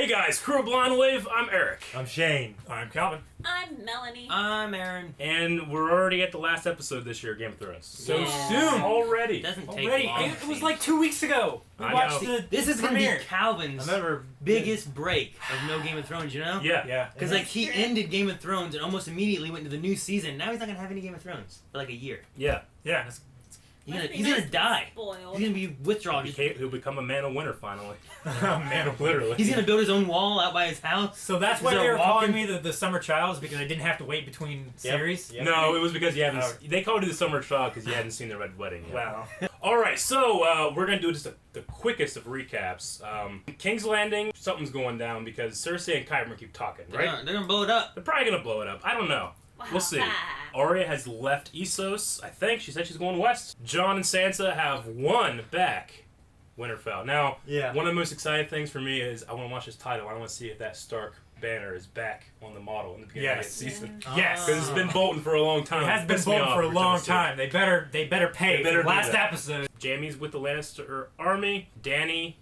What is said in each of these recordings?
guys, Crew of Blind Wave, I'm Eric. I'm Shane. I'm Calvin. I'm Melanie. I'm Aaron. And we're already at the last episode this year of Game of Thrones. So Yeah. soon. Already. It doesn't take Already. long. It was like 2 weeks ago. We I watched know. the This is going to premiere. be Calvin's biggest break of no Game of Thrones, you know? Yeah. Yeah. Because like he ended Game of Thrones and almost immediately went to the new season. Now he's not going to have any Game of Thrones for like a year. Yeah. Yeah. It's He's gonna die. Spoiled. He's gonna be withdrawal. He'll become a man of winter finally. man. Literally. He's gonna build his own wall out by his house. So that's why Is they there were walking? calling me the summer child, is because I didn't have to wait between series. Yep. No, it was because you haven't. Oh. They called you the Summer Child because you hadn't seen the Red Wedding yet. Wow. Alright, so we're going to do just the quickest of recaps. King's Landing, something's going down because Cersei and Kyber keep talking, right? They're gonna blow it up. They're probably going to blow it up. I don't know. We'll see. Arya has left Essos, I think. She said she's going west. Jon and Sansa have won back Winterfell. Now, Yeah. one of the most exciting things for me is I want to watch this title. I want to see if that Stark banner is back on the model in the beginning of the season. Yes. Because it's been bolting for a long time. It has been Pissed me bolting off for a every time I long see it. time. They better pay. They better for the do last that. episode. Jaime's with the Lannister army. Dany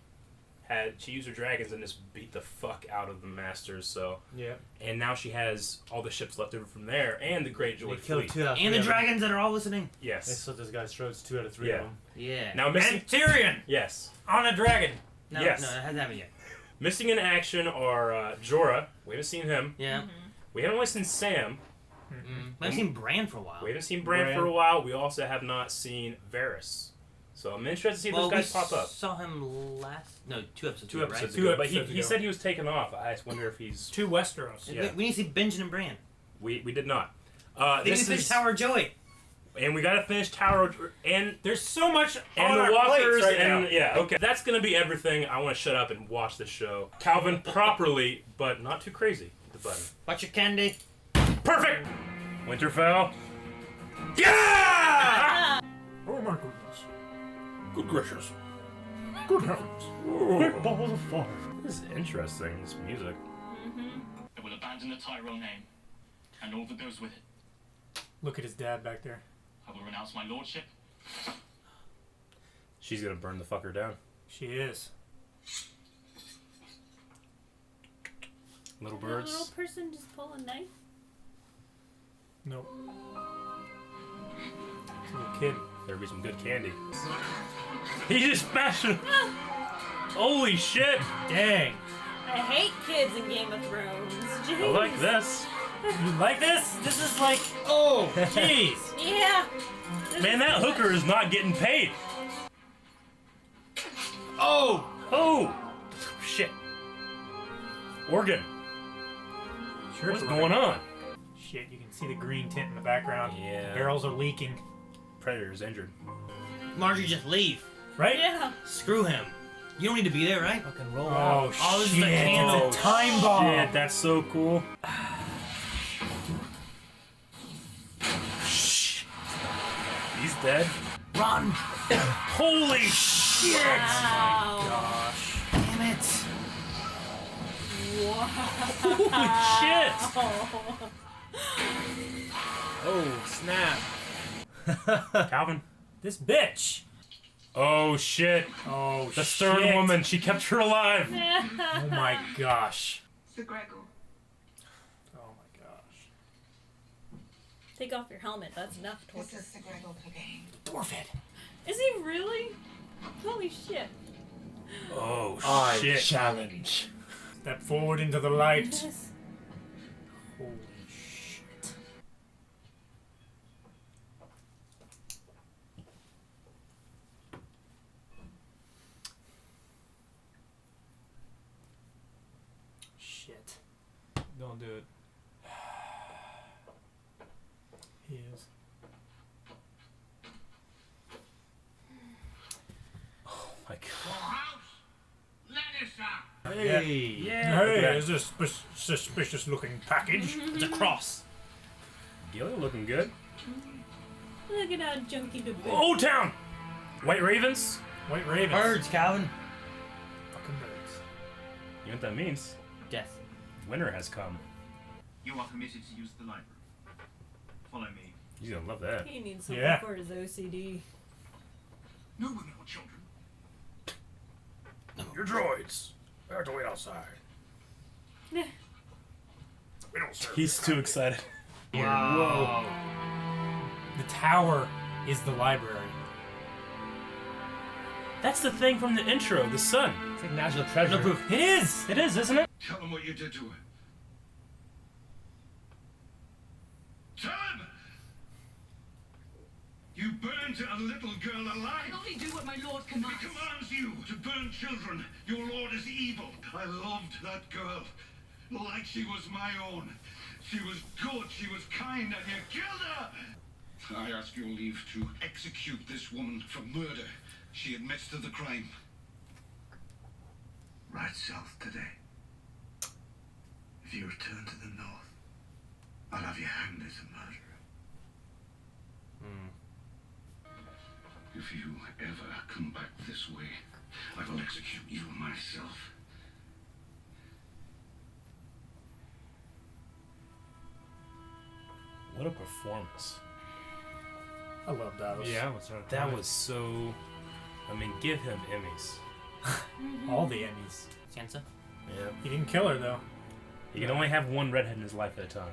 she used her dragons and just beat the fuck out of the Masters. So Yeah. and now she has all the ships left over from there and the Great They Joy killed fleet. 2 out of 3 And the of them. dragons that are all listening. They Yes. slit this guy's throats 2 out of 3 Yeah. of them. Yeah. Now missing. And Tyrion Yes. on a dragon. No, yes. no, it hasn't happened yet. Missing in action are Jorah. We haven't seen him. Yeah. We haven't really seen Sam. I've seen Bran for a while. We haven't seen Bran for a while. We also have not seen Varys. So I'm interested to see if those guys pop up. Saw him last. No, 2 episodes. 2 ago, episodes right? ago, Two but he episodes ago. said he was taken off. I just wonder if he's. To Westeros. Yeah. We need to see Benjen and Bran. We did not. They need This to finish is Tower of Joy. and we gotta finish Tower and There's so much and on the our walkers plates right and now. yeah, okay. That's gonna be everything. I want to shut up and watch the show. Calvin properly, but not too crazy. Hit the button. Watch your candy. Perfect. Winterfell. Yeah! Oh my goodness. Good gracious. Good heavens. Great balls of fire. This is interesting. This music. It will abandon the Tyrell name, and all that goes with it. Look at his dad back there. I will renounce my lordship. She's gonna burn the fucker down. She is. Little Did a little birds. person just pull a knife? Nope. It's a little kid. There'd be some good candy. He just smashed it. Holy shit! Dang. I hate kids in Game of Thrones. Jeez. I like this. You like this? This is like, oh, jeez. Yeah. Man, that hooker is not getting paid. Oh! Oh! Shit. Organ. Sure. What's going on? Shit, you can see the green tint in the background. Yeah. Barrels are leaking. Predator's injured. Marjorie, just leave. Right? Yeah. Screw him. You don't need to be there, right? Fucking roll Oh, out. Oh, this is shit. the candle. It's a time bomb. Shit, that's so cool. He's dead. Run! Holy shit! Wow. Damn it! Holy shit! Oh, snap. Calvin. This bitch. Oh shit. Oh, The stern woman, she kept her alive. Oh my gosh. Sir Gregor. Oh my gosh. Take off your helmet. That's enough This torture. is Sir Gregor Clegane. Dwarfed. Is he really? Holy shit. Oh I shit. challenge. Step forward into the light. Yes. Holy shit. Shit. Don't do it. He is. Oh my god. Hey. Yeah. Look Hey, at that. is this suspicious looking package? It's a cross. Gilly looking good. Look at how junky the bitch. Old Town! White Ravens? White ravens. Birds, Calvin. Fucking birds. You know what that means? Death. Winter has come. You are permitted to use the library. Follow me. He's gonna love that. He needs something Yeah. for his OCD. No women or children. Your droids. We have to wait outside. He's too excited. Wow. The tower is the library. That's the thing from the intro, the sun. It's like national treasure. No proof. It is, isn't it? Tell him what you did to her. Tell him! You burned a little girl alive. I only do what my lord He commands. commands you to burn children. Your lord is evil. I loved that girl like she was my own. She was good, she was kind, and you killed her! I ask your leave to execute this woman for murder. She admits to the crime. Right south today. If you return to the north, I'll have you hanged as a murderer. If you ever come back this way, I will execute you myself. What a performance. I love that. Yeah, what's that? That was so... I mean, give him Emmys. all the Emmys. Sansa? Yeah. He didn't kill her though. He can only have one redhead in his life at a time.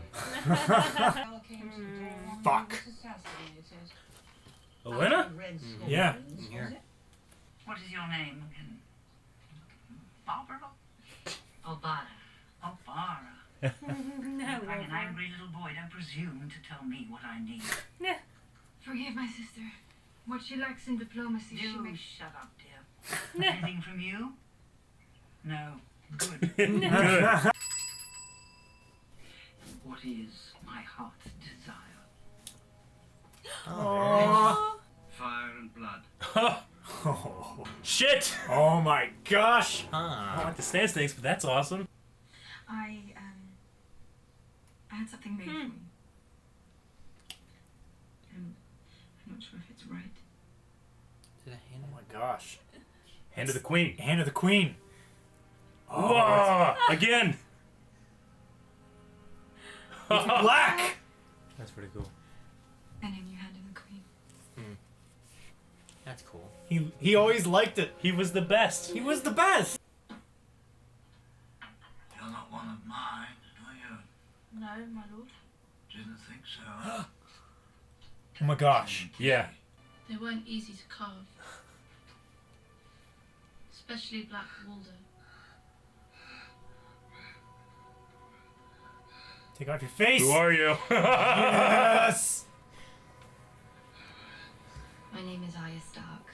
Fuck. Olenna? Yeah. Here. What is your name again? Barbara? Obara. Obara. No, Like an angry little boy, don't presume to tell me what I need. Forgive my sister. What she lacks in diplomacy, she Do makes... shut up, dear. Anything from you? No. Good. Good. What is my heart's desire? Oh. Fire and blood. Oh. Shit! Oh my gosh. I don't like the stand snakes, but that's awesome. I had something made for me. And I'm not sure if it's right. Did I hand Oh my gosh. Hand of the queen. Hand of the Queen. Whoa! Again! Black. That's pretty cool. And in your hand of the queen. That's cool. He always liked it. He was the best. He was the best. You're not one of mine, are you? No, my lord. Didn't think so. Oh my gosh. Yeah. They weren't easy to carve. Especially Black Walder. Take off your face. Who are you? Yes. My name is Arya Stark.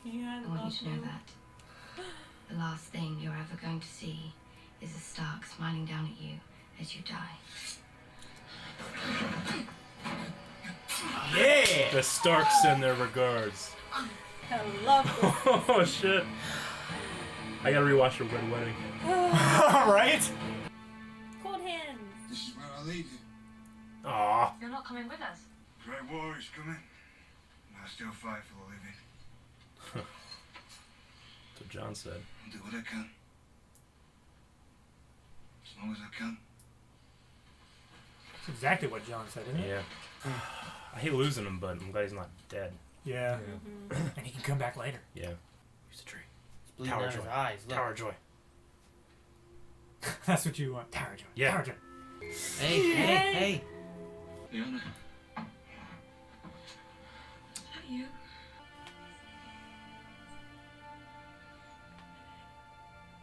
Yeah, I want you to know that. The last thing you're ever going to see is a Stark smiling down at you as you die. Yeah. The Starks send their regards. I love this. Oh shit. I gotta rewatch the Red Wedding. All right. Cold hands. This is where I leave you. Aw. You're not coming with us. Great war is coming. I still fight for the living. That's what John said. I'll do what I can. As long as I can. That's exactly what John said, isn't it? Yeah. I hate losing him, but I'm glad he's not dead. Yeah. And he can come back later. Yeah. Use the tree. It's bleeding Tower out joy. his eyes. Look. Tower Joy. That's what you want. Tower Joy. Yeah. Tower Joy. Hey, hey, hey. Leona. Is that you?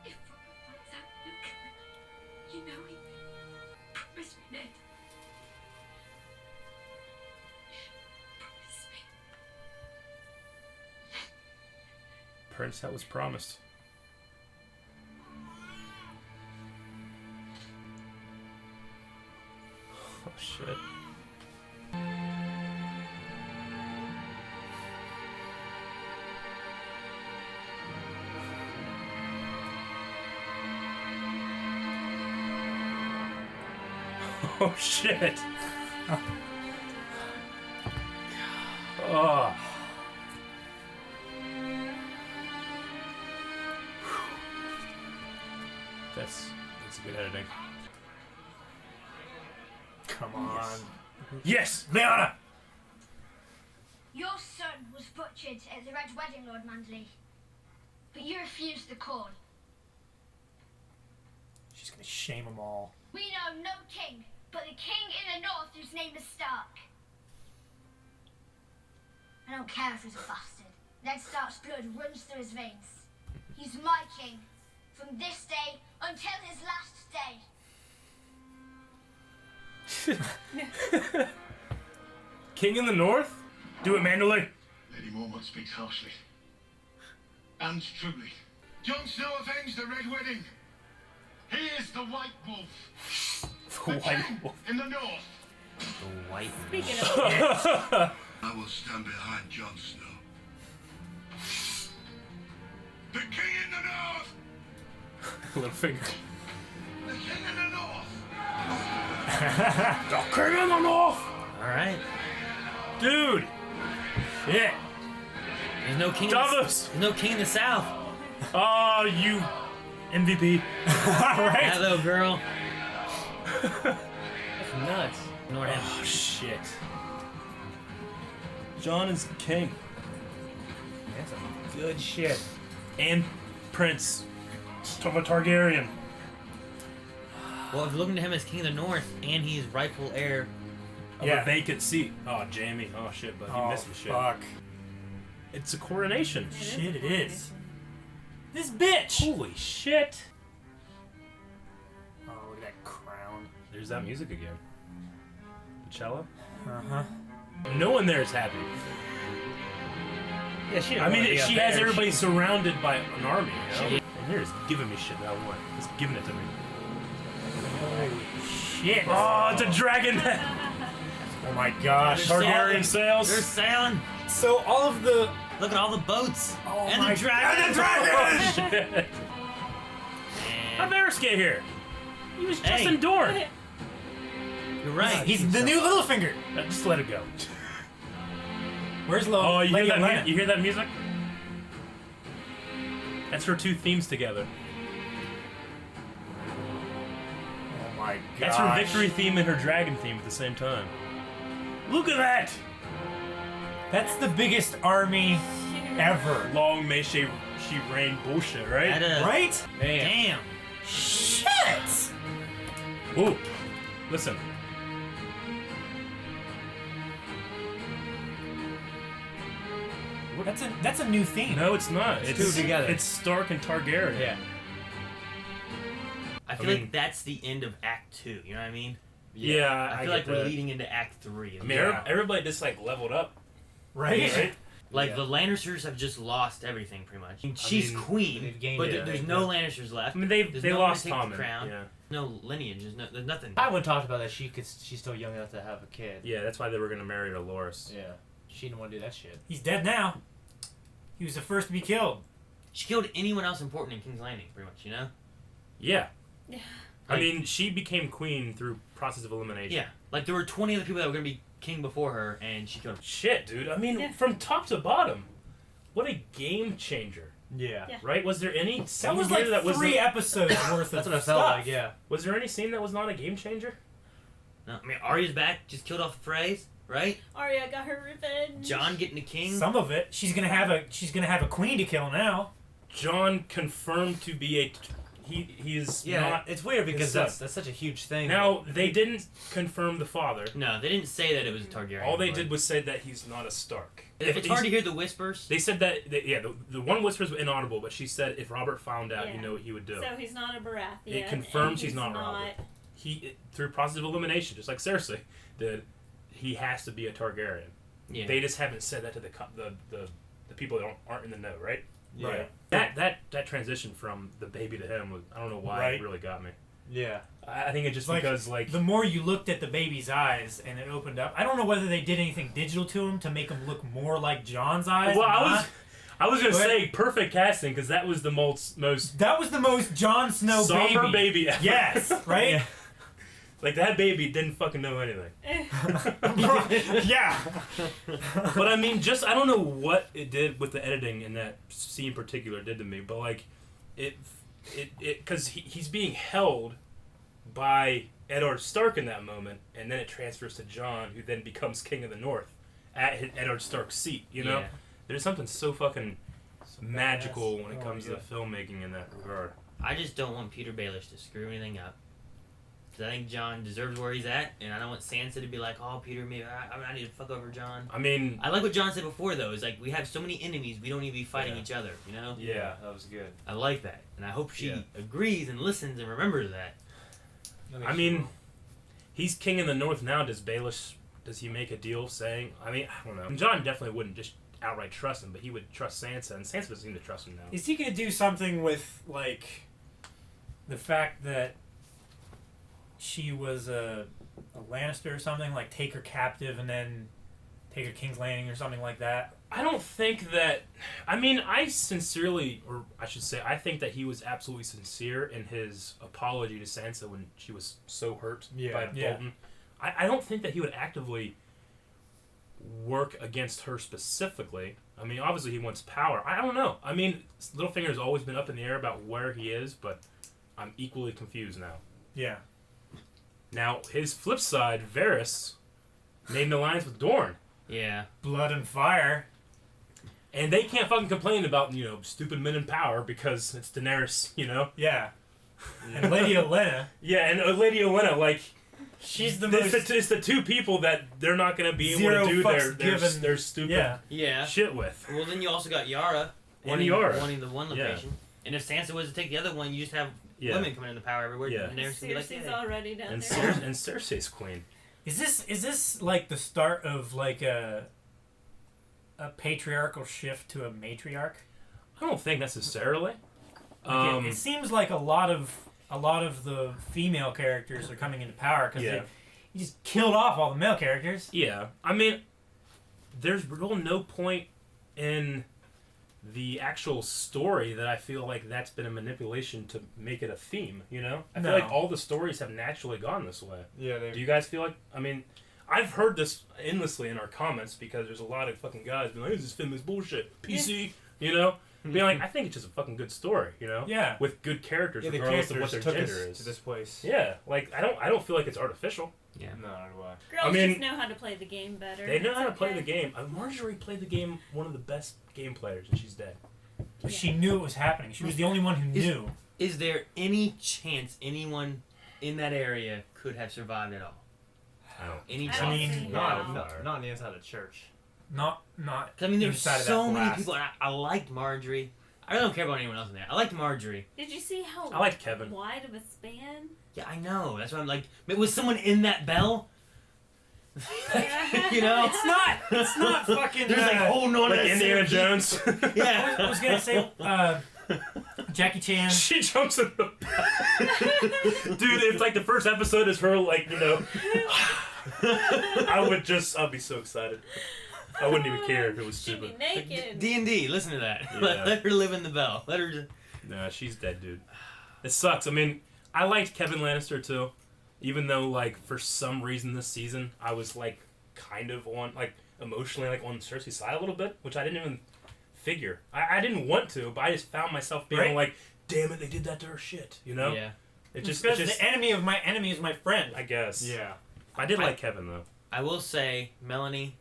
If Robert finds out you know he promise me, Ned. Promise me. Prince, that was promised. Oh shit. Oh shit. Oh. That's good editing. Come on. Yes, Leona. Your son was butchered at the Red Wedding, Lord Manderley. But you refused the call. She's gonna shame them all. We know no king, but the king in the north whose name is Stark. I don't care if he's a bastard. Ned Stark's blood runs through his veins. He's my king, from this day until his last day. King in the North? Do it, Mandalay. Lady Mormont speaks harshly. And truly. Jon Snow avenged the Red Wedding. He is the White Wolf. The The White king Wolf. in the north. The white. Speaking of I will stand behind Jon Snow. The king in the north! Little finger. The king in the north! The King in the North! All right. Dude! Shit! There's no king. Davos! There's no king in the south. Oh, you MVP. Right? Yeah, though, girl. Nuts. Ignore him. Oh, shit. Jon is king. That's some good shit. And Prince of a Targaryen. Well, if you're looking to him as king of the north, and he's rightful heir. Of a vacant seat. Oh, Jamie. Oh, shit, but you missed some shit. Fuck. It's a coronation. Shit, it is. This bitch! Holy shit. Oh, look at that crown. There's that music again. The cello? Uh-huh. No one there is happy. Yeah, she. I mean, she has there. everybody surrounded by an army, you know? And here is giving me shit that I want. It's giving it to me. Holy shit. Oh, it's a dragon! Oh my gosh. Targaryen sails. They're sailing. So all of the... Look at all the boats. Oh and my the dragon. And the dragon! Shit. How'd Man, Varys get here? He was just Hey. endured. you're right. He's the new Littlefinger. Just let it go. Where's Lo? Oh, you hear Lady that? Olenna? You hear that music? That's her two themes together. Oh my gosh. That's her victory theme and her dragon theme at the same time. Look at that! That's the biggest army ever. Long may she reign bullshit, right? That, Right? Damn. Shit! Ooh, listen. That's a new theme. No, it's not. It's two together. It's Stark and Targaryen. Yeah. I feel mean- like that's the end of Act 2. You know what I mean? Yeah, I feel like we're leading into Act 3. I mean, everybody just like leveled up, Right? right? Like, Yeah. the Lannisters have just lost everything, pretty much. I mean, she's mean, queen, they've gained but it. there's no Lannisters left. I mean, they There's they no one lost to take the Tommen. crown. Yeah, No lineage. There's nothing. Tywin talked about that she's still young enough to have a kid. yeah. That's why they were gonna marry Dolores. Yeah. She didn't want to do that shit. He's dead now. He was the first to be killed. She killed anyone else important in King's Landing, pretty much, you know? Yeah. Yeah. I mean, she became queen through process of elimination. Yeah. Like, there were 20 other people that were going to be king before her, and she killed them. Shit, dude. I mean, Yeah. from top to bottom, what a game changer, Yeah. Yeah. right? Was there any scene That was here like that was 3 episodes worth That's of what I felt stuff. like. Yeah. Was there any scene that was not a game changer? No, I mean, Arya's back, just killed off the Freys, right? Arya got her revenge. John getting the king. Some of it. She's gonna have a queen to kill now. Jon confirmed to be a. He is Yeah. not. It's weird because son. that's such a huge thing. Now they didn't confirm the father. No, they didn't say that it was a Targaryen. All they but- did was say that he's not a Stark. It's hard to hear the whispers. They said that. The one whispers were inaudible, but she said if Robert found out, you Yeah. know what he would do. So he's not a Baratheon. It confirms and he's not Robert. Through process of elimination, just like Cersei did, he has to be a Targaryen. Yeah. They just haven't said that to the people that aren't in the know, right? Yeah. Right. That transition from the baby to him was, I don't know why Right. it really got me. Yeah. I think it's just Like, because like The more you looked at the baby's eyes and it opened up, I don't know whether they did anything digital to him to make him look more like John's eyes. well or I not. was gonna But- say perfect casting because that was the most That was the most Jon Snow somber baby ever. Yes, right? Yeah. Like that baby didn't fucking know anything. Yeah. But I mean, just I don't know what it did with the editing in that scene in particular did to me, but like it because he's being held by Eddard Stark in that moment, and then it transfers to Jon, who then becomes King of the North at Eddard Stark's seat. You know, Yeah. there's something so fucking magical when it Oh, comes yeah. to filmmaking in that regard. I just don't want Peter Baelish to screw anything up. Because I think Jon deserves where he's at, and I don't want Sansa to be like, oh, Peter, maybe I need to fuck over Jon. I mean, I like what Jon said before, though. Is like, we have so many enemies, we don't need to be fighting each other, you know? Yeah, that was good. I like that. And I hope she agrees and listens and remembers that. I mean, he's king in the North now. Does he make a deal saying... I mean, I don't know. Jon definitely wouldn't just outright trust him, but he would trust Sansa, and Sansa doesn't seem to trust him now. Is he going to do something with, like, the fact that she was a Lannister or something? Like, take her captive and then take her King's Landing or something like that? I don't think that... I mean, I sincerely... Or I should say, I think that he was absolutely sincere in his apology to Sansa when she was so hurt by Bolton. I don't think that he would actively work against her specifically. I mean, obviously he wants power. I don't know. I mean, Littlefinger's always been up in the air about where he is, but I'm equally confused now. Yeah. Now, his flip side, Varys, made an alliance with Dorne. Yeah. Blood and fire. And they can't fucking complain about, stupid men in power because it's Daenerys, Yeah. And Lady Olenna. Yeah, and Lady Olenna, like... She's the It's the two people that they're not going to be able to do their stupid shit with. Well, then you also got Yara. Wanting the one location. And if Sansa was to take the other one, you just have women coming into power everywhere. Yeah. And Cersei's already down and there. And Cersei's queen. Is this like the start of like a patriarchal shift to a matriarch? I don't think necessarily. It seems like a lot of the female characters are coming into power because you just killed off all the male characters. Yeah, I mean, there's really no point in the actual story that I feel like that's been a manipulation to make it a theme. I feel like all the stories have naturally gone this way. Yeah. Do you guys feel like? I mean, I've heard this endlessly in our comments because there's a lot of fucking guys being like, "This is feminist bullshit, PC," Being like, I think it's just a fucking good story, Yeah. with good characters, regardless of what their gender is. To this place. Yeah, like I don't feel like it's artificial. Yeah. No, why? Girls just know how to play the game better. They know how to play the game. Marjorie played the game, one of the best game players, and she's dead. But she knew it was happening. She was the only one who knew. Is there any chance anyone in that area could have survived at all? I don't. Any I chance? don't I mean, see Not how. on the inside of the church. Not. I mean, there's inside of so that many blast. people. And I liked Marjorie. I really don't care about anyone else in there. I liked Marjorie. Did you see how I liked Kevin. wide of a span? Yeah, I know. That's why I'm like, was someone in that bell? It's not fucking. There's like holding on Like to that Indiana centipede. Jones. Yeah. I was gonna say Jackie Chan. She jumps in the dude. It's like the first episode is her, like I'd be so excited. I wouldn't even care if it was She'd be stupid. naked. D&D, listen to that. Yeah. Let her live in the bell. Let her just... Nah, she's dead, dude. It sucks. I mean, I liked Kevin Lannister too, even though like for some reason this season I was like kind of on like emotionally like on Cersei's side a little bit, which I didn't even figure. I didn't want to, but I just found myself being like, damn it, they did that to her shit, Yeah. It just the enemy of my enemy is my friend. I guess. Yeah. I did like Kevin though. I will say, Melanie,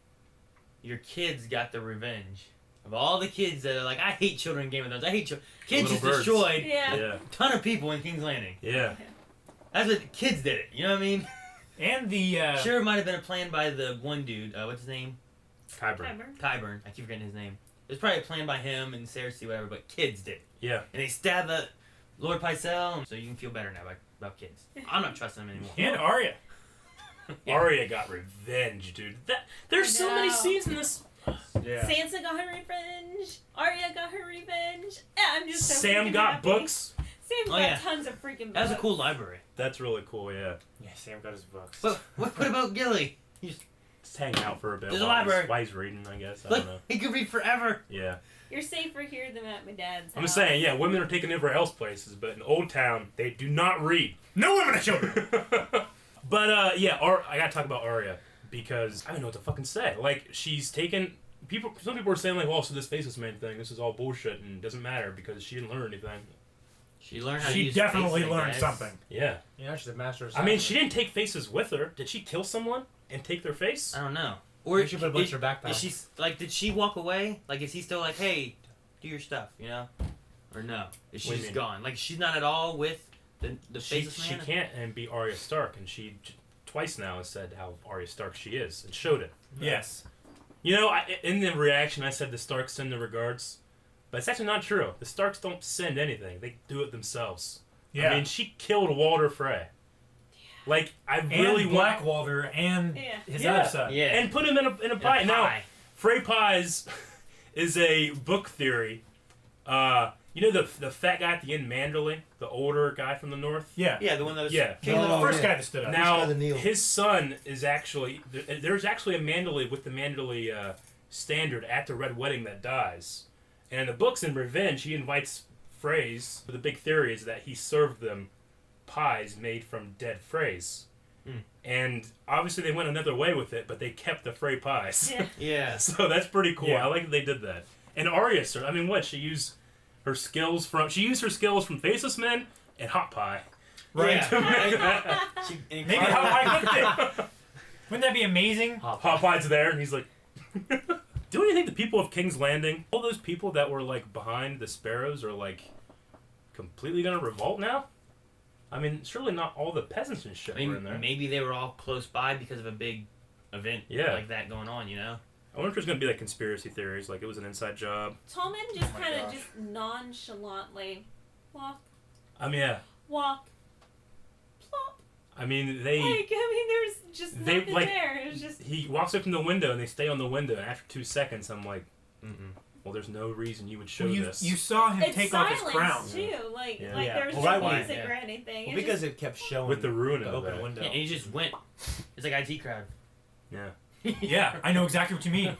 your kids got the revenge. Of all the kids that are like, I hate children in Game of Thrones. I hate children. Kids Little just birds. destroyed Yeah. a ton of people in King's Landing. Yeah. That's what the kids did it. You know what I mean? And the Sure, it might have been a plan by the one dude. What's his name? Qyburn. Qyburn. I keep forgetting his name. It was probably a plan by him and Cersei, whatever, but kids did it. Yeah. And they stabbed the Lord Pycelle, so you can feel better now about kids. I'm not trusting them anymore. and Arya. Arya got revenge, dude. There's so many know. scenes in this. Yeah. Sansa got her revenge. Arya got her revenge. Yeah, I'm just so Sam freaking got happy. books. Sam's Oh, got yeah. tons of freaking books. That was a cool library. That's really cool. Yeah. Yeah, Sam got his books. But what about Gilly? Just hang out for a bit. There's a while he's- library. While he's reading, I guess. I Look, don't know. he could read forever. Yeah. You're safer here than at my dad's house. I'm just saying, yeah, women are taking over else places, but in Old Town, they do not read. No women are children. But, yeah, I gotta talk about Arya, because I don't know what to fucking say. Like, she's taken... Some people are saying, like, well, so this Faceless Man thing, this is all bullshit, and it doesn't matter, because she didn't learn anything. She learned how to She use definitely face, I learned guess. something. Yeah. Yeah, she's a master of I mean, she didn't take faces with her. Did she kill someone and take their face? I don't know. Or she put a bunch in her backpack. Is she like? Did she walk away? Like, is he still like, hey, do your stuff? You know? Or no? Is she What do you just mean? gone? Like she's not at all with the She faceless man? can't and be Arya Stark, and she twice now has said how Arya Stark she is and showed it. Yes. You know, in the reaction, I said the Starks send their regards, but it's actually not true. The Starks don't send anything; they do it themselves. Yeah. I mean, she killed Walder Frey. Like, I really and Black Walder and his other son. Yeah. and put him in a pie. Now, Frey pies is a book theory. You know the fat guy at the end, Manderley, the older guy from the north. Yeah. Yeah, the one that was Yeah. He was the first guy that stood up. Now, his son is actually... There's actually a Manderley with the Manderley standard at the Red Wedding that dies. And in the books, in Revenge, he invites Freys. The big theory is that he served them pies made from dead Freys. And obviously they went another way with it, but they kept the Frey pies. Yeah. So that's pretty cool. Yeah. I like that they did that. And Arya, I mean, what? She used her skills from Faceless Men and Hot Pie. Right. Yeah. To make that. Maybe how I cooked it. Wouldn't that be amazing? Hot Pie's there, and he's like... Don't you think the people of King's Landing, all those people that were, like, behind the Sparrows are, like, completely gonna revolt now? I mean, surely not all the peasants and shit I mean, were in there. maybe they were all close by because of a big event like that going on, you know? I wonder if there's gonna be, like, conspiracy theories, like it was an inside job. Tolman just kind of just nonchalantly walk, I mean, yeah. walk, plop. I mean, they... Like, I mean, there's just nothing there. It's just... He walks up from the window, and they stay on the window, and after 2 seconds, I'm like, well, there's no reason you would show this. You saw him It's take off his silence, crown. too. Like, Yeah. like Yeah. there was Well, no right, music yeah. or anything. Well, It because just, it kept showing With the ruin the of open that. window. Yeah, and he just went. It's like IT crowd. Yeah. Yeah, I know exactly what you mean.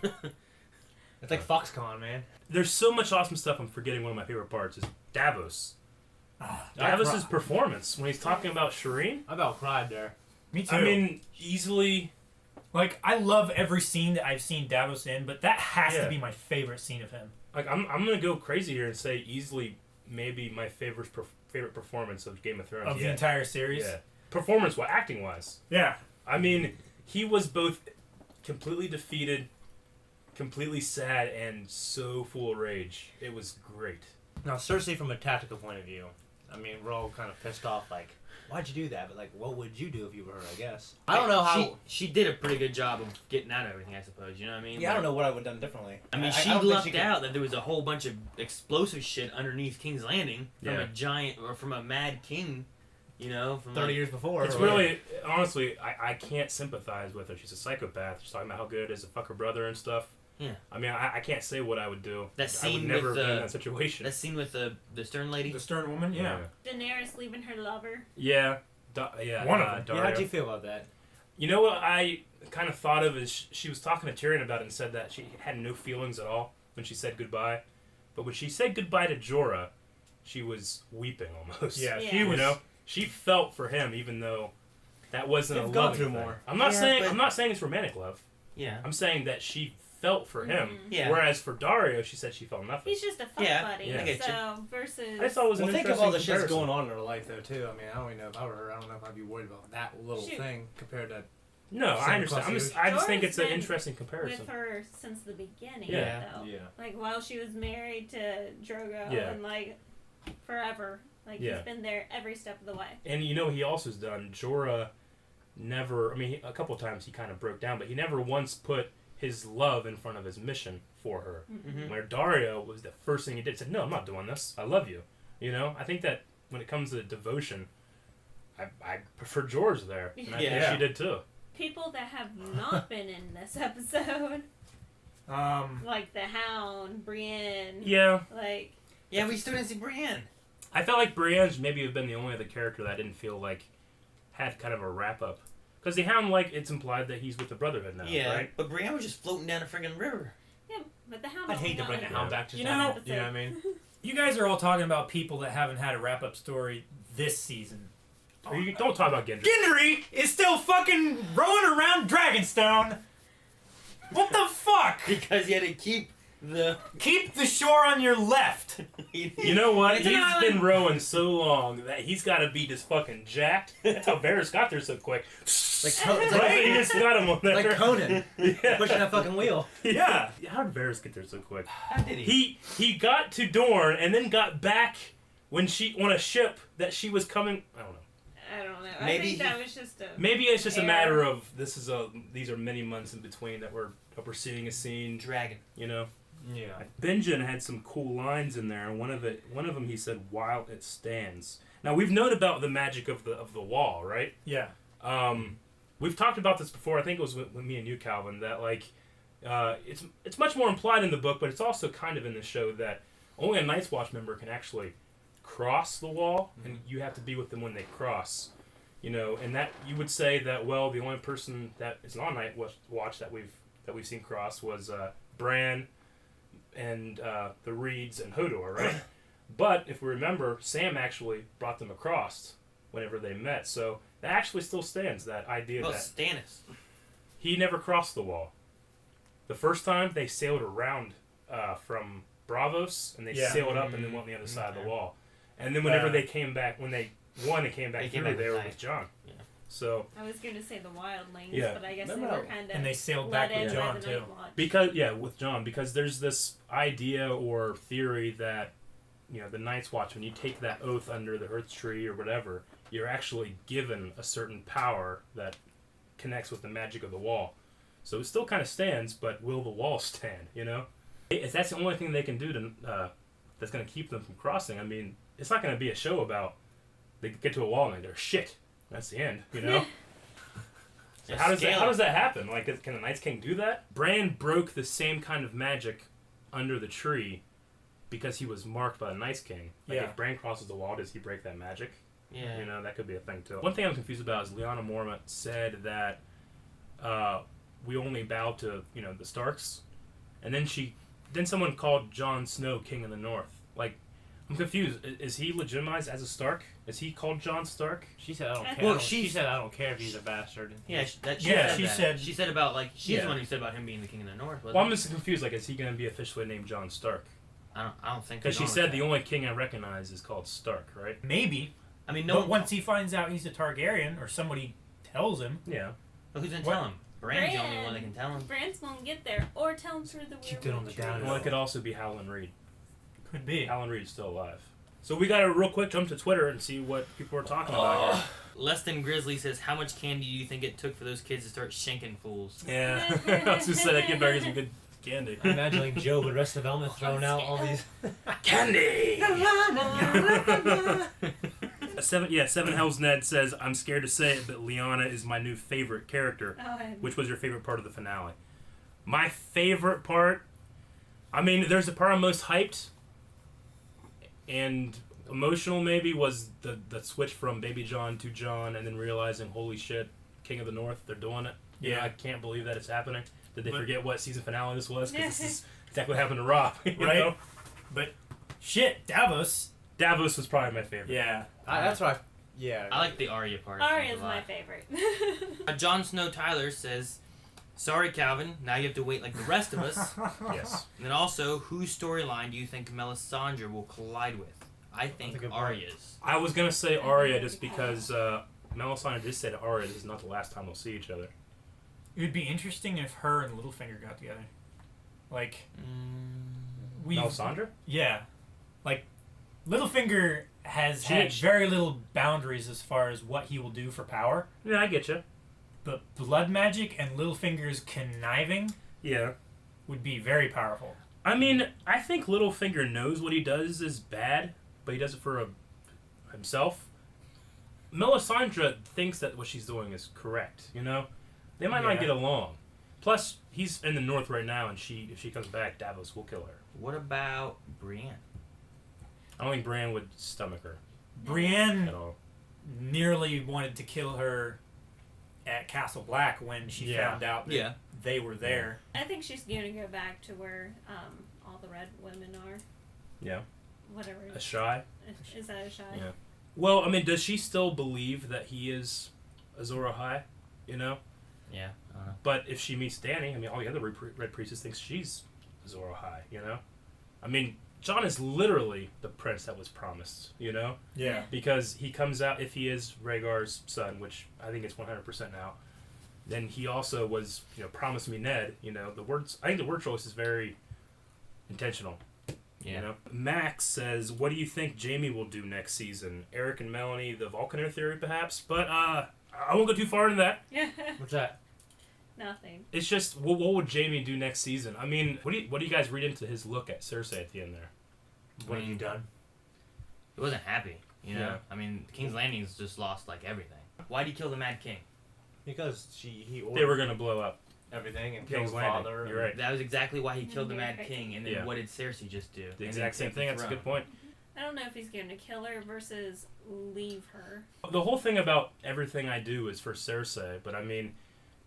It's like Foxconn, man. There's so much awesome stuff. I'm forgetting one of my favorite parts is Davos. Davos's performance when he's talking about Shireen. I about cried there. Me too. I mean, easily. Like, I love every scene that I've seen Davos in, but that has Yeah. to be my favorite scene of him. Like, I'm gonna go crazy here and say easily maybe my favorite performance of Game of Thrones. Of the entire series? Yeah. Performance, acting wise. Yeah. I mean, he was both completely defeated, completely sad, and so full of rage. It was great. Now, Cersei, from a tactical point of view, I mean, we're all kind of pissed off, like, why'd you do that? But, like, what would you do if you were her, I guess? I don't know how... She did a pretty good job of getting out of everything, I suppose. You know what I mean? Yeah, I don't know what I would have done differently. I mean, she don't think lucked she could- out that there was a whole bunch of explosive shit underneath King's Landing from Yeah. a giant or from a mad king, you know, from 30 like, years before. It's or really, honestly, I can't sympathize with her. She's a psychopath. She's talking about how good it is to fuck her brother and stuff. Yeah. I mean, I can't say what I would do. That I would scene never with be in the that situation. that scene with the Stern lady. The Stern woman, yeah. Daenerys leaving her lover. Yeah. One of them. Yeah, Dario. how'd you feel about that? You know what I kind of thought of is she was talking to Tyrion about it and said that she had no feelings at all when she said goodbye. But when she said goodbye to Jorah, she was weeping almost. Yeah, Yeah. she was... You know, she felt for him even though that wasn't They've a gone loving through thing. more. I'm not Yeah, saying but- I'm not saying it's romantic love. Yeah. I'm saying that she felt for him. Yeah. Whereas for Dario, she said she felt nothing. He's just a fuck Yeah, buddy. yeah. I get you. So, versus... I just thought it was Well, an think of interesting all the shit's comparison. going on in her life, though, too. I mean, I don't even know if I were her. I don't know if I'd be worried about that little Shoot. thing compared to... No, I understand. I just think Jorah's it's an been interesting comparison. with her since the beginning, Yeah. though. Yeah. Like, while she was married to Drogo Yeah. and, like, forever. Like, Yeah. he's been there every step of the way. And you know he also's done. Jorah never. I mean, a couple times he kind of broke down, but he never once put his love in front of his mission for her. Mm-hmm. Where Dario was the first thing he did. He said, "No, I'm not doing this. I love you." You know, I think that when it comes to devotion, I prefer George there, and I think Yeah. she did too. People that have not been in this episode, like the Hound, Brienne, Yeah, like... Yeah, we still didn't see Brienne. I felt like Brienne's maybe have been the only other character that I didn't feel like had kind of a wrap up. Because the Hound, like, it's implied that he's with the Brotherhood now, Yeah, right? but Brienne was just floating down a friggin' river. Yeah, but the Hound... I'd hate to only bring the got, Hound back to You that. know- You know what I mean? You guys are all talking about people that haven't had a wrap-up story this season. Don't talk about Gendry. Gendry is still fucking rowing around Dragonstone! What the fuck? Because you had to keep Keep the shore on your left. You know what? It's an He's island. been rowing so long that he's got to be just fucking jacked. That's how Barris got there so quick. Right? He just got him on there. Like Conan Yeah. pushing that fucking wheel. Yeah. How did Barris get there so quick? How did he? He got to Dorne and then got back when she on a ship that she was coming. I don't know. I don't know. Maybe I think that was just a. Maybe it's just a error. matter of these are many months in between that we're seeing a scene. Dragon. You know. Yeah. Benjen had some cool lines in there. One of them he said, "While it stands." Now we've known about the magic of the wall, right? Yeah. We've talked about this before. I think it was with me and you, Calvin. That it's much more implied in the book, but it's also kind of in the show that only a Night's Watch member can actually cross the wall, and you have to be with them when they cross. You know, and that you would say that the only person that is on Night Watch that we've seen cross was Bran and the Reeds and Hodor, right? But if we remember, Sam actually brought them across whenever they met, so that actually still stands. That idea Well, that Stannis. he never crossed the wall. The first time they sailed around from Bravos, and they sailed up and then went on the other side of the wall. And then whenever they came back, when they won and came back through, they were with Jon. Yeah. So I was going to say the wildlings, Yeah. but I guess No, they no. were kind of. And they sailed let back with in by Jon, the too. Night Watch. with Jon, because there's this idea or theory that the Night's Watch, when you take that oath under the Earth Tree or whatever, you're actually given a certain power that connects with the magic of the wall. So it still kind of stands, but will the wall stand? If that's the only thing they can do to that's going to keep them from crossing, I mean, it's not going to be a show about they get to a wall and they're shit. That's the end, So Yeah, how does that happen? Like, can the Night's King do that? Bran broke the same kind of magic under the tree because he was marked by the Night's King. Like, if Bran crosses the wall, does he break that magic? Yeah. That could be a thing too. One thing I'm confused about is Lyanna Mormont said that we only bow to the Starks, and then someone called Jon Snow King of the North. Like, I'm confused. Is he legitimized as a Stark? Is he called Jon Stark? She said, "I don't care." Well, Well, she said, "I don't care if he's a bastard." Yeah, she said about she's Yeah. the one who said about him being the king of the North. Well, I'm just confused. Like, is he going to be officially named Jon Stark? I don't think Because she he's on said with the that. only king I recognize is called Stark, right? Maybe. I mean, But once he finds out he's a Targaryen, or somebody tells him. Yeah. But who's gonna What? tell him? Bran's the only one that can tell him. Bran's won't get there, or tell him through the Keep weird it on the down. Well, it could also be Howland Reed. Could be. Howland Reed's still alive. So we got to real quick jump to Twitter and see what people are talking about here. Less Than Grizzly says, "How much candy do you think it took for those kids to start shanking fools?" Yeah. I was just saying, I could better get some good candy. I'm imagining Job and rest of Elma throwing out all these. Candy! Seven Hells Ned says, "I'm scared to say it, but Lyanna is my new favorite character." Which was your favorite part of the finale? My favorite part, I mean, there's the part I'm most hyped and emotional maybe, was the switch from Baby John to John, and then realizing, holy shit, King of the North, they're doing it. Yeah. I can't believe that it's happening. Did they But- forget what season finale this was? Because this is exactly what happened to Rob. you Right. know? But shit, Davos. Davos was probably my favorite. Yeah. That's what yeah. I like the Arya part. Arya's a lot. my favorite. Jon Snow Tyler says, "Sorry, Calvin. Now you have to wait like the rest of us." Yes. And then also, whose storyline do you think Melisandre will collide with? I think That's a good point. Arya's. I was going to say Arya just because Melisandre just said Arya, this is not the last time they'll see each other. It would be interesting if her and Littlefinger got together. Like, we. Melisandre? Yeah. Like, Littlefinger has She- had very little boundaries as far as what he will do for power. Yeah, I get you. But blood magic and Littlefinger's conniving Yeah. would be very powerful. I mean, I think Littlefinger knows what he does is bad, but he does it for himself. Melisandre thinks that what she's doing is correct, They might not Yeah. get along. Plus, he's in the North right now, and if she comes back, Davos will kill her. What about Brienne? I don't think Bran would stomach her Brienne at all. nearly wanted to kill her at Castle Black when she Yeah. found out that Yeah. they were there. I think she's gonna go back to where all the red women are. Yeah. Whatever. A shy? Is that a shy? Yeah. Well, I mean, does she still believe that he is Azor Ahai? Yeah, I don't know. But if she meets Dany, I mean, all the other Red Priestess thinks she's Azor Ahai, you know? I mean, Jon is literally the prince that was promised, you know? Yeah. Because he comes out, if he is Rhaegar's son, which I think it's 100% now, then he also was, you know, promised me Ned, you know? I think the word choice is very intentional. Yeah. You know? Max says, what do you think Jaime will do next season? Eric and Melanie, the Vulcaner theory, perhaps? But I won't go too far into that. What's that? Nothing. It's just, what would Jaime do next season? I mean, what do you guys read into his look at Cersei at the end there? What have you done? He wasn't happy, you know? Yeah. I mean, King's Landing's just lost, like, everything. Why'd he kill the Mad King? Because he ordered They were going to blow up everything and King's kill Landing. father. You're right. That was exactly why he killed the Yeah, Mad right. King, and then Yeah. what did Cersei just do? The And exact then same take thing. the That's a good throne. point. I don't know if he's going to kill her versus leave her. The whole thing about everything I do is for Cersei, but I mean,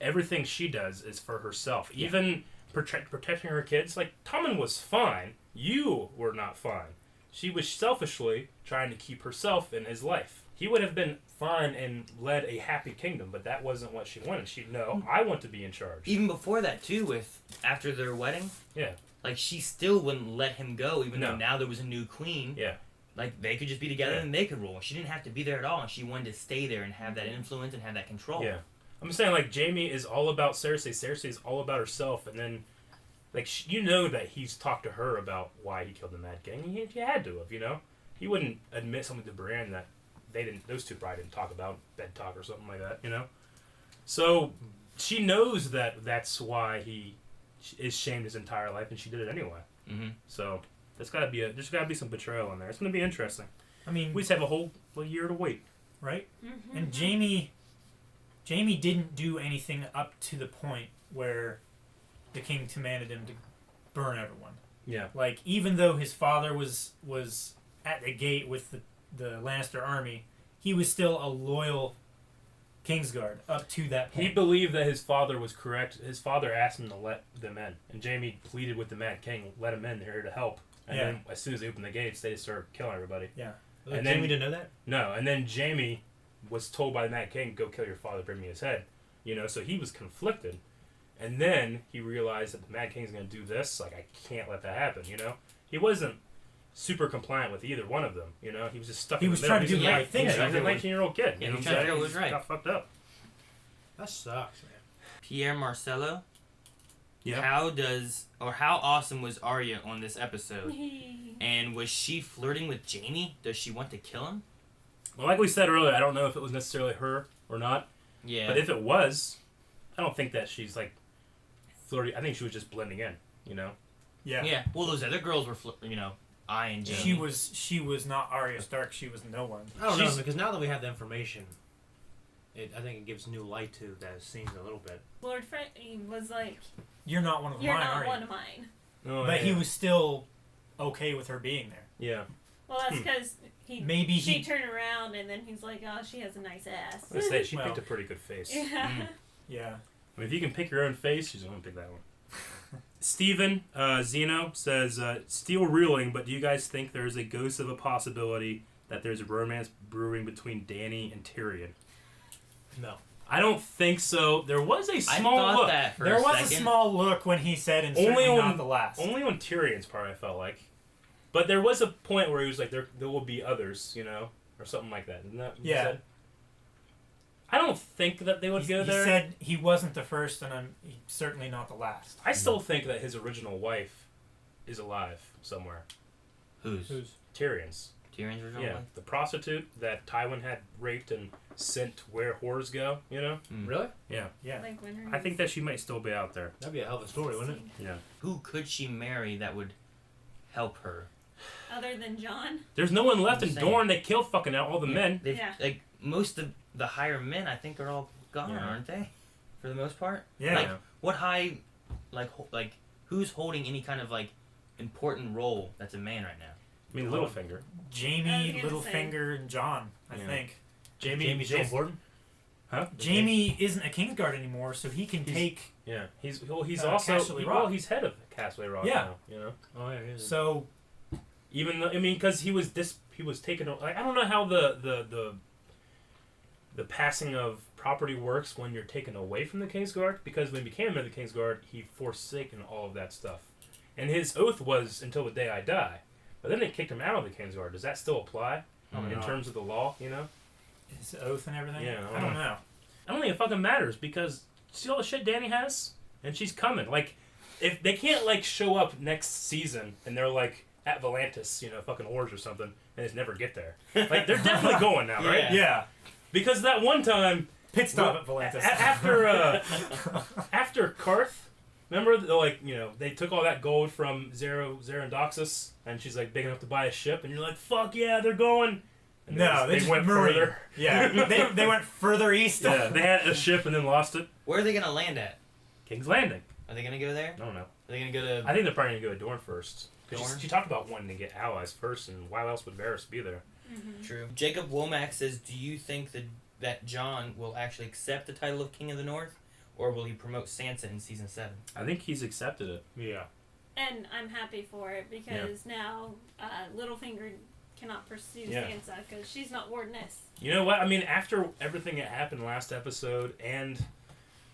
everything she does is for herself. Yeah. Even protecting her kids. Like, Tommen was fine. You were not fine. She was selfishly trying to keep herself in his life. He would have been fine and led a happy kingdom, but that wasn't what she wanted. I want to be in charge. Even before that, too, after their wedding, Yeah. like, she still wouldn't let him go, even No. though now there was a new queen. Yeah. Like, they could just be together Yeah. and they could rule. She didn't have to be there at all, and she wanted to stay there and have that influence and have that control. Yeah. I'm saying, like, Jaime is all about Cersei. Cersei is all about herself, and then, like, you know that he's talked to her about why he killed the Mad King. He had to have, you know? He wouldn't admit something to Brienne that those two probably didn't talk about, bed talk or something like that, you know? So, she knows that that's why he is shamed his entire life, and she did it anyway. Mm-hmm. So, there's got to be some betrayal in there. It's going to be interesting. I mean, We just have a whole year to wait. right? Mm-hmm. And Jaime didn't do anything up to the point where the king commanded him to burn everyone. Yeah. Like, even though his father was at the gate with the Lannister army, he was still a loyal Kingsguard up to that point. He believed that his father was correct. His father asked him to let them in, and Jaime pleaded with the Mad King, let him in, they're here to help. And then as soon as they opened the gates, they just started killing everybody. Yeah. And Jaime didn't know that? No, and then Jaime was told by the Mad King, go kill your father, bring me his head. You know, so he was conflicted. And then he realized that the Mad King's going to do this. Like, I can't let that happen, you know? He wasn't super compliant with either one of them, you know? He was just stuck He in was the middle. trying to do the right thing. Yeah, he was a 19-year-old kid. Yeah, you know he what I'm tried to saying? do what was right. Got fucked up. That sucks, man. Pierre Marcello. Yeah. How awesome was Arya on this episode? And was she flirting with Jaime? Does she want to kill him? Well, like we said earlier, I don't know if it was necessarily her or not. Yeah. But if it was, I don't think that she's, like, flirty. I think she was just blending in, you know? Yeah. Yeah. Well, those other girls were, eyeing Jaime. She was not Arya Stark. She was no one. I don't know, because now that we have the information, I think it gives new light to that scene a little bit. Lord Freddie was like, You're not one of "You're mine, not are you?" one of mine." Oh, But yeah. he was still okay with her being there. Yeah. Well, that's because she turned around and then he's like, "Oh, she has a nice ass." I say she picked a pretty good face. Yeah. Yeah. I mean, if you can pick your own face, she's going to pick that one. Steven Zeno says, still reeling, but do you guys think there's a ghost of a possibility that there's a romance brewing between Dany and Tyrion? No. I don't think so. There was a small I thought look. that for There a was second. a small look when he said, and certainly not the last. Only on Tyrion's part, I felt like. But there was a point where he was like, there will be others, you know, or something like that. Isn't that what he said? I don't think that they would go there. He said he wasn't the first, and he's certainly not the last. I still think that his original wife is alive somewhere. Whose? Tyrion's. Tyrion's original Yeah, wife? the prostitute that Tywin had raped and sent where whores go, you know? Really? Yeah. Yeah. Like when her I think that she might still be out there. That'd be a hell of a story, wouldn't it? Yeah. Who could she marry that would help her? Other than John. There's no one left in Insane. Dorne. They killed fucking out all the men. Yeah. Like, most of the higher men, I think, are all gone, Yeah. aren't they? For the most part? Yeah. Like, what high, like, who's holding any kind of, like, important role that's a man right now? I mean, Littlefinger. Jamie, Littlefinger, and John, I Yeah. think. Jamie's so important? Huh? Jamie isn't a Kingsguard anymore, so he can take... Yeah. He's also... Castle Rock. he's head of Castle Rock Yeah. now, you know? Oh, yeah, he is. So... Even though, I mean, because he was taken... Like, I don't know how the passing of property works when you're taken away from the Kingsguard, because when he became a member of the Kingsguard, he forsaken all of that stuff. and his oath was until the day I die. But then they kicked him out of the Kingsguard. Does that still apply in terms of the law? You know, his oath and everything. Yeah, I don't know. I don't think it fucking matters because see all the shit Dany has, and she's coming. Like, if they can't like show up next season and they're like at Volantis, you know, fucking whores or something, and just never get there. Like, they're definitely going now, right? Yeah. Because that one time, pit stop at Volantis. After Karth, remember, like, you know, they took all that gold from Zerandoxus, and she's like big enough to buy a ship, and you're like, fuck yeah, they're going. And they went marine. further. Yeah, they went further east. Yeah, they had a ship and then lost it. Where are they gonna land at? King's Landing. Are they gonna go there? I don't know. Are they gonna go to? I think they're probably gonna go to Dorne first. Dorne? She talked about wanting to get allies first, and why else would Varys be there? Mm-hmm. True. Jacob Womack says, "Do you think that Jon will actually accept the title of King of the North, or will he promote Sansa in season 7?" I think he's accepted it. Yeah. And I'm happy for it because now Littlefinger cannot pursue Sansa because she's not Wardeness. You know what? I mean, after everything that happened last episode and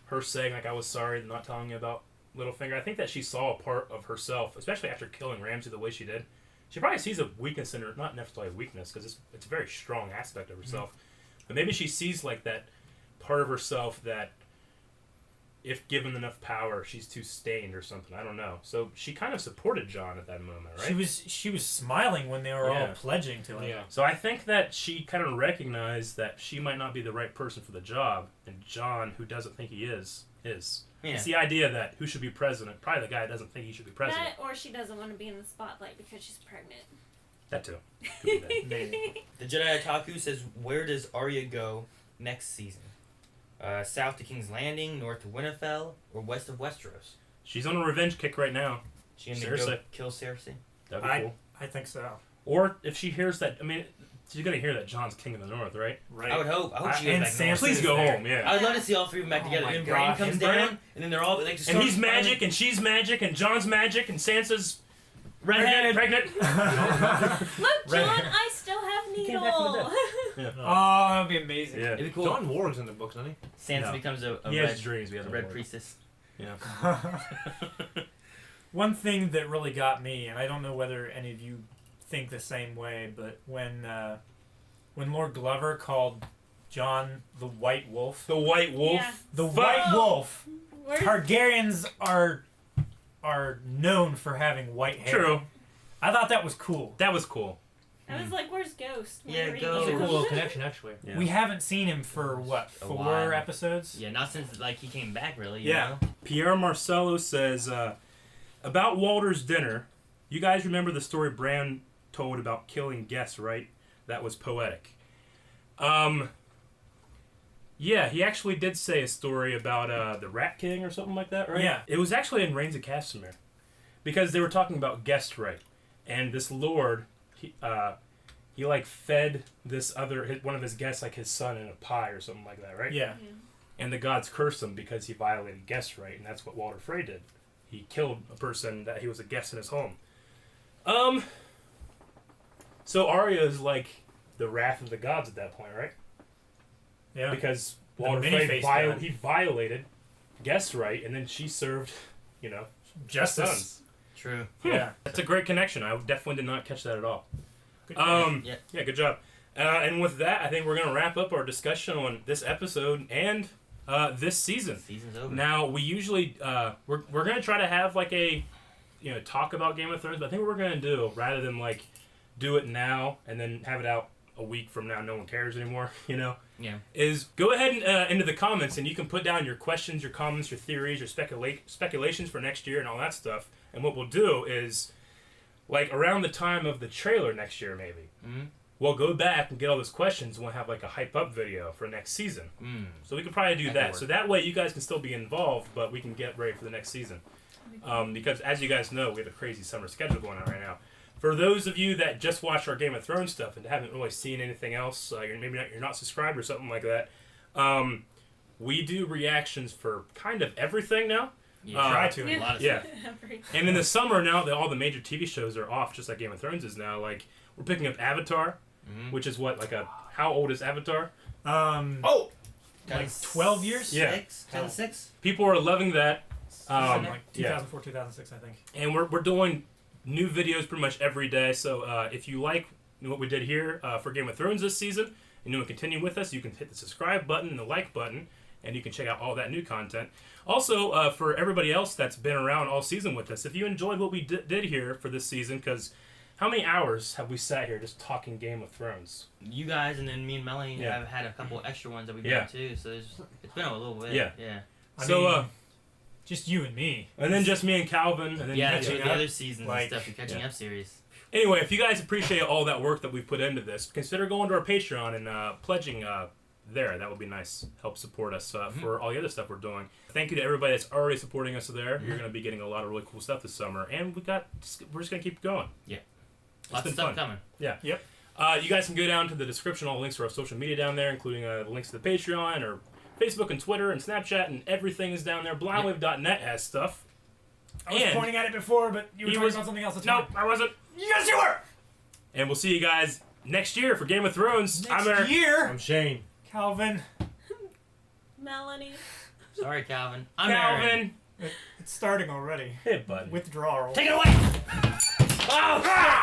her saying, like, I was sorry not telling you about Littlefinger, I think that she saw a part of herself, especially after killing Ramsay the way she did. She probably sees a weakness in her, not necessarily a weakness, because it's a very strong aspect of herself. Mm-hmm. But maybe she sees, like, that part of herself that, if given enough power, she's too stained or something. I don't know. So she kind of supported Jon at that moment, right? She was smiling when they were all pledging to him. Yeah. So I think that she kind of recognized that she might not be the right person for the job, and Jon, who doesn't think he is. Yeah. It's the idea that who should be president. Probably the guy that doesn't think he should be president. That, or she doesn't want to be in the spotlight because she's pregnant. That too. Could be that. The Jedi Otaku says, "Where does Arya go next season? South to King's Landing, north to Winterfell, or west of Westeros?" She's on a revenge kick right now. She gonna go kill Cersei? That'd be cool. I think so. Or if she hears that, I mean, she's gonna hear that Jon's king of the North, right? Right. I would hope. I hope she goes back north. Please go home. Yeah. I would love to see all three of them back together. And Brain comes down, and then they're all like. And he's magic, and she's magic, and Jon's magic, and Sansa's redheaded. Pregnant. Look, Jon, I still have Needle. Yeah. Oh, that'd be amazing. Yeah. It'd be cool. John Warg's in the books, doesn't he? Sansa becomes a he red, has dreams. He has a red priestess. Yeah. One thing that really got me, and I don't know whether any of you think the same way, but when Lord Glover called Jon the White Wolf, the White Wolf, the White Wolf, Targaryens are known for having white hair. True. I thought that was cool. That was cool. I was like, where's Ghost? Yeah, That was a cool little connection, actually. Yeah. We haven't seen him for, what, 4 episodes? Yeah, not since, like, he came back, really. Yeah. Pierre Marcello says, about Walter's dinner, you guys remember the story Bran told about killing guests, right? That was poetic. Yeah, he actually did say a story about the Rat King or something like that, right? Yeah. It was actually in Reigns of Castamere. Because they were talking about guest right. And this lord, he like fed this one of his guests, like his son, in a pie or something like that, right? Yeah. And the gods cursed him because he violated guest right, and that's what Walter Frey did. He killed a person that he was a guest in his home. So Arya is like the wrath of the gods at that point, right? Yeah. Because Walter Frey he violated guest right, and then she served, justice. Sons. True. Yeah. That's a great connection. I definitely did not catch that at all. Good yeah, good job. And with that, I think we're going to wrap up our discussion on this episode and this season. Season's over. Now, we usually, we're going to try to have like a, talk about Game of Thrones, but I think what we're going to do, rather than like do it now and then have it out a week from now, no one cares anymore, Yeah. is go ahead and into the comments and you can put down your questions, your comments, your theories, your speculations for next year and all that stuff. And what we'll do is, like, around the time of the trailer next year, maybe, we'll go back and get all those questions and we'll have, like, a hype-up video for next season. So we could probably do that. So that way you guys can still be involved, but we can get ready for the next season. Because, as you guys know, we have a crazy summer schedule going on right now. For those of you that just watched our Game of Thrones stuff and haven't really seen anything else, you're not subscribed or something like that, we do reactions for kind of everything now. You try to in a lot of stuff. And in the summer now, all the major TV shows are off, just like Game of Thrones is now. Like, we're picking up Avatar, which is what, how old is Avatar? Like 12 years? Yeah. 6? 6? People are loving that. Like 2004, 2006, I think. And we're doing new videos pretty much every day. So if you like what we did here for Game of Thrones this season, and you want to continue with us, you can hit the subscribe button and the like button, and you can check out all that new content. Also, for everybody else that's been around all season with us, if you enjoyed what we did here for this season, because how many hours have we sat here just talking Game of Thrones? You guys and then me and Melanie have had a couple extra ones that we've done too, so it's been a little bit. Yeah. I mean, just you and me. And then just me and Calvin. And then the other seasons and stuff, the catching up series. Anyway, if you guys appreciate all that work that we've put into this, consider going to our Patreon and pledging there. That would be nice. Help support us for all the other stuff we're doing. Thank you to everybody that's already supporting us there. You're going to be getting a lot of really cool stuff this summer. And we're just going to keep going. Yeah. Lots of stuff coming. Yeah. Yep. You guys can go down to the description, all the links to our social media down there, including the links to the Patreon or Facebook and Twitter and Snapchat, and everything is down there. Blindwave.net has stuff. I was pointing at it before, but you were talking about something else. Nope, I wasn't. Yes, you were! And we'll see you guys next year for Game of Thrones. I'm Eric. I'm Shane. Calvin. Melanie. Sorry, Calvin. I'm Calvin. It's starting already. Hey, bud. Withdrawal. Take it away! Oh!